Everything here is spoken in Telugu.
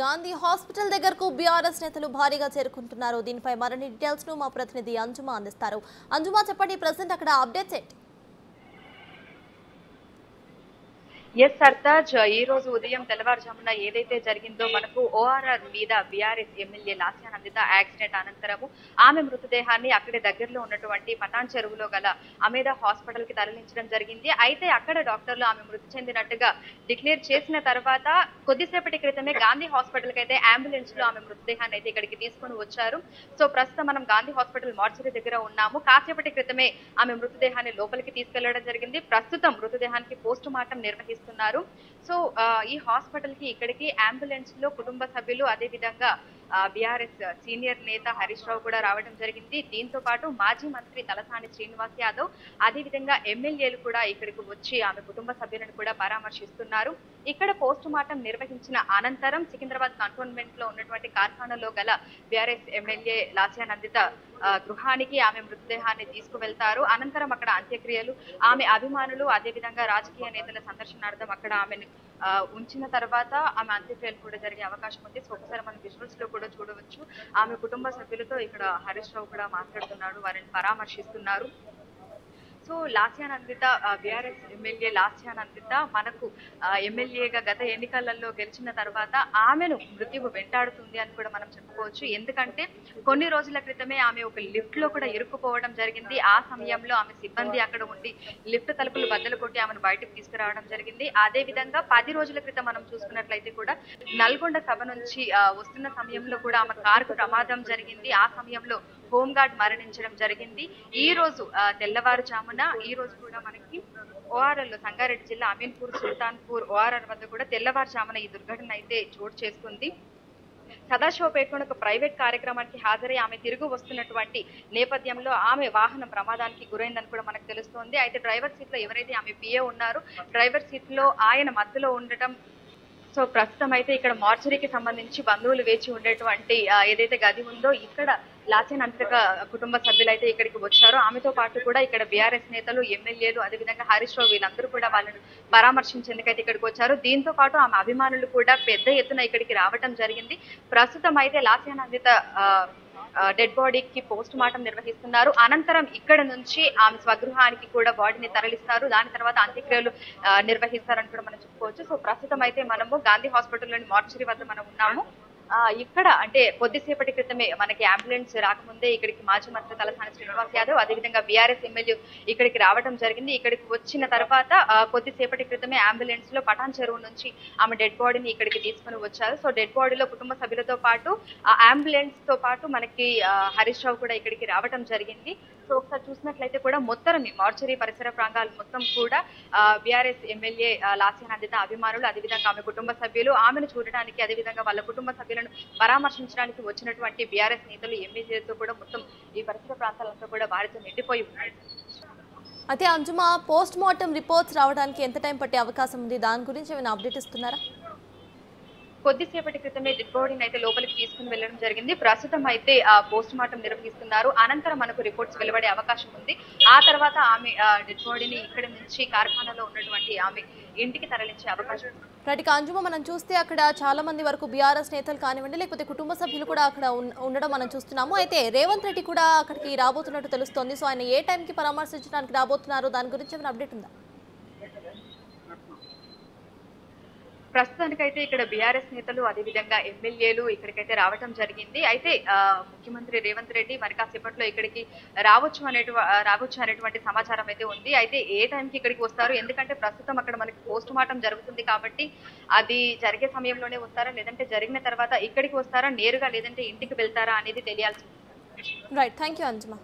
గాంధీ హాస్పిటల్ దగ్గరకు బీఆర్ఎస్ నేతలు భారీగా చేరుకుంటున్నారు. దీనిపై మరిన్ని డీటెయిల్స్ ను మా ప్రతినిధి అంజుమా అందిస్తారు. అంజుమా, చెప్పండి, ప్రెజెంట్ అక్కడ అప్డేట్స్ ఏంటి? ఎస్ సర్తాజ్, ఈ రోజు ఉదయం తెల్లవారుజామున ఏదైతే జరిగిందో మనకు ఓఆర్ఆర్ మీద BRS MLA Lasya Nanditha accident అనంతరము ఆమె మృతదేహాన్ని అక్కడే దగ్గరలో ఉన్నటువంటి పటాన్ చెరువులో గల అమేదా హాస్పిటల్ కి తరలించడం జరిగింది. అయితే అక్కడ డాక్టర్లు ఆమె మృతి చెందినట్టుగా డిక్లేర్ చేసిన తర్వాత కొద్దిసేపటి క్రితమే గాంధీ హాస్పిటల్ కి అయితే అంబులెన్స్ లో ఆమె మృతదేహాన్ని అయితే ఇక్కడికి తీసుకొని వచ్చారు. సో ప్రస్తుతం మనం గాంధీ హాస్పిటల్ మార్చరీ దగ్గర ఉన్నాము. కాసేపటి క్రితమే ఆమె మృతదేహాన్ని లోపలికి తీసుకెళ్లడం జరిగింది. ప్రస్తుతం మృతదేహానికి పోస్ట్ మార్టం నిర్వహిస్తున్నారు. సో ఈ హాస్పిటల్ కి ఇక్కడికి అంబులెన్స్ లో కుటుంబ సభ్యులు, అదే విధంగా బీఆర్ఎస్ సీనియర్ నేత హరీష్ రావు కూడా రావడం జరిగింది. దీంతో పాటు మాజీ మంత్రి తలసాని శ్రీనివాస్ యాదవ్, అదే విధంగా ఎమ్మెల్యేలు కూడా ఇక్కడికి వచ్చి ఆమె కుటుంబ సభ్యులను కూడా పరామర్శిస్తున్నారు. ఇక్కడ పోస్ట్ మార్టం నిర్వహించిన అనంతరం సికింద్రాబాద్ కంటోన్మెంట్ లో ఉన్నటువంటి కార్ఖానాలో గల బీఆర్ఎస్ ఎమ్మెల్యే లాస్యా నందిత గృహానికి ఆమె మృతదేహాన్ని తీసుకువెళ్తారు. అనంతరం అక్కడ అంత్యక్రియలు, ఆమె అభిమానులు, అదే విధంగా రాజకీయ నేతల సందర్శనార్థం అక్కడ ఆమెను ఉంచిన తర్వాత ఆమె అంత్యక్రియలు కూడా జరిగే అవకాశం ఉంది. సో ఒకసారి మనం విజువల్స్ లో కూడా చూడవచ్చు. ఆమె కుటుంబ సభ్యులతో ఇక్కడ హరీష్ రావు కూడా మాట్లాడుతున్నాడు, వారిని పరామర్శిస్తున్నారు. So Lasya Nandita, BRS MLA Lasya Nandita మనకు ఎమ్మెల్యేగా గత ఎన్నికలలో గెలిచిన తర్వాత ఆమెను మృత్యువు వెంటాడుతుంది అని కూడా మనం చెప్పుకోవచ్చు. ఎందుకంటే కొన్ని రోజుల క్రితమే ఆమె ఒక లిఫ్ట్ లో కూడా ఇరుక్కుపోవడం జరిగింది. ఆ సమయంలో ఆమె సిబ్బంది అక్కడ ఉండి లిఫ్ట్ తలుపులు బద్దలు కొట్టి ఆమెను బయటకు తీసుకురావడం జరిగింది. అదే విధంగా 10 రోజుల క్రితం మనం చూసుకున్నట్లయితే కూడా నల్గొండ సభ నుంచి వస్తున్న సమయంలో కూడా ఆమె కారుకు ప్రమాదం జరిగింది. ఆ సమయంలో హోంగార్డ్ మరణించడం జరిగింది. ఈ రోజు తెల్లవారుజామున ఈ రోజు కూడా మనకి ఓఆర్ఆర్ లో సంగారెడ్డి జిల్లా అమీన్పూర్ సుల్తాన్పూర్ ఓఆర్ఆర్ వద్ద కూడా తెల్లవారుజామున ఈ దుర్ఘటన అయితే చోటు చేసుకుంది. సదాశివపేటలోని ఒక ప్రైవేట్ కార్యక్రమానికి హాజరై ఆమె తిరిగి వస్తున్నటువంటి నేపథ్యంలో ఆమె వాహనం ప్రమాదానికి గురైందని కూడా మనకు తెలుస్తోంది. అయితే డ్రైవర్ సీట్ లో ఎవరైతే ఆమె పిఏ ఉన్నారో డ్రైవర్ సీట్ లో ఆయన మధ్యలో ఉండటం. సో ప్రస్తుతం అయితే ఇక్కడ మార్చరీకి సంబంధించి బంధువులు వేచి ఉండేటువంటి ఏదైతే గది ఉందో ఇక్కడ లాస్యా నందిత కుటుంబ సభ్యులు అయితే ఇక్కడికి వచ్చారో. ఆమెతో పాటు కూడా ఇక్కడ బీఆర్ఎస్ నేతలు, ఎమ్మెల్యేలు, అదేవిధంగా హరీష్ రావు వీళ్ళందరూ కూడా వాళ్ళను పరామర్శించేందుకైతే ఇక్కడికి వచ్చారు. దీంతో పాటు ఆమె అభిమానులు కూడా పెద్ద ఎత్తున ఇక్కడికి రావడం జరిగింది. ప్రస్తుతం అయితే లాస్యా నందిత డెడ్ బాడీకి పోస్ట్ మార్టం నిర్వహిస్తున్నారు. అనంతరం ఇక్కడ నుంచి ఆమె స్వగృహానికి కూడా బాడీని తరలిస్తారు. దాని తర్వాత అంత్యక్రియలు నిర్వహిస్తారని కూడా మనం చెప్పుకోవచ్చు. సో ప్రస్తుతం అయితే మనము గాంధీ హాస్పిటల్లోని మార్చరీ వద్ద మనం ఉన్నాము. ఇక్కడ అంటే కొద్దిసేపటి క్రితమే మనకి అంబులెన్స్ రాకముందే ఇక్కడికి మాజీ మంత్రి తలసాని శ్రీనివాస్ యాదవ్, అదేవిధంగా బీఆర్ఎస్ ఎమ్మెల్యే ఇక్కడికి రావడం జరిగింది. ఇక్కడికి వచ్చిన తర్వాత కొద్దిసేపటి క్రితమే అంబులెన్స్ లో పటాన్ చెరువు నుంచి ఆమె డెడ్ బాడీని ఇక్కడికి తీసుకుని వచ్చారు. సో డెడ్ బాడీలో కుటుంబ సభ్యులతో పాటు అంబులెన్స్ తో పాటు మనకి హరీష్ రావు కూడా ఇక్కడికి రావడం జరిగింది. సో ఒకసారి చూసినట్లయితే కూడా మొత్తం మార్చరీ పరిసర ప్రాంతాలు మొత్తం కూడా బీఆర్ఎస్ ఎమ్మెల్యే లాస్యా నందిత అభిమానులు, అదేవిధంగా ఆమె కుటుంబ సభ్యులు ఆమెను చూడడానికి, అదేవిధంగా వాళ్ళ కుటుంబ సభ్యులను పరామర్శించడానికి వచ్చినటువంటి బీఆర్ఎస్ నేతలు, ఎమ్మెల్యేలతో కూడా మొత్తం ఈ పరిసర ప్రాంతాలంతా కూడా వారితో నిండిపోయి ఉన్నాయి. అయితే అంజుమా, పోస్ట్ మార్టం రిపోర్ట్స్ రావడానికి ఎంత టైం పట్టే అవకాశం ఉంది? దాని గురించి ఏమైనా అప్డేట్ ఇస్తున్నారా? కొద్దిసేపటి క్రితమే డెడ్ బాడీని అయితే లోపలికి తీసుకుని వెళ్ళడం జరిగింది. ప్రస్తుతం అయితే పోస్ట్ మార్టం నిర్వహిస్తున్నారు. అనంతరం మనకు రిపోర్ట్స్ వెలువడే అవకాశం ఉంది. ఆ తర్వాత ఆమె డెడ్ బాడీని ఇక్కడి నుంచి కార్ఖానాలో ఉన్నటువంటి ఆమె ఇంటికి తరలించే అవకాశం ఉంది. రైట్ అంజుమా, మనం చూస్తే అక్కడ చాలా మంది వరకు బీఆర్ఎస్ నేతలు కానివ్వండి, లేకపోతే కుటుంబ సభ్యులు కూడా అక్కడ ఉండడం మనం చూస్తున్నాము. అయితే రేవంత్ రెడ్డి కూడా అక్కడికి రాబోతున్నట్టు తెలుస్తోంది. సో ఆయన ఏ టైంకి పరామర్శించడానికి రాబోతున్నారు, దాని గురించి ఏమైనా అప్డేట్ ఉందా? ప్రస్తుతానికైతే ఇక్కడ బీఆర్ఎస్ నేతలు, అదేవిధంగా ఎమ్మెల్యేలు ఇక్కడికైతే రావడం జరిగింది. అయితే ముఖ్యమంత్రి రేవంత్ రెడ్డి మరి కాసేపట్లో ఇక్కడికి రావచ్చు అనేటువంటి సమాచారం అయితే ఉంది. అయితే ఏ టైంకి ఇక్కడికి వస్తారు, ఎందుకంటే ప్రస్తుతం అక్కడ మనకి పోస్ట్ మార్టం జరుగుతుంది కాబట్టి అది జరిగే సమయంలోనే వస్తారా, లేదంటే జరిగిన తర్వాత ఇక్కడికి వస్తారా నేరుగా, లేదంటే ఇంటికి వెళ్తారా అనేది తెలియాల్సి ఉంది. Right, thank you అంజుమా.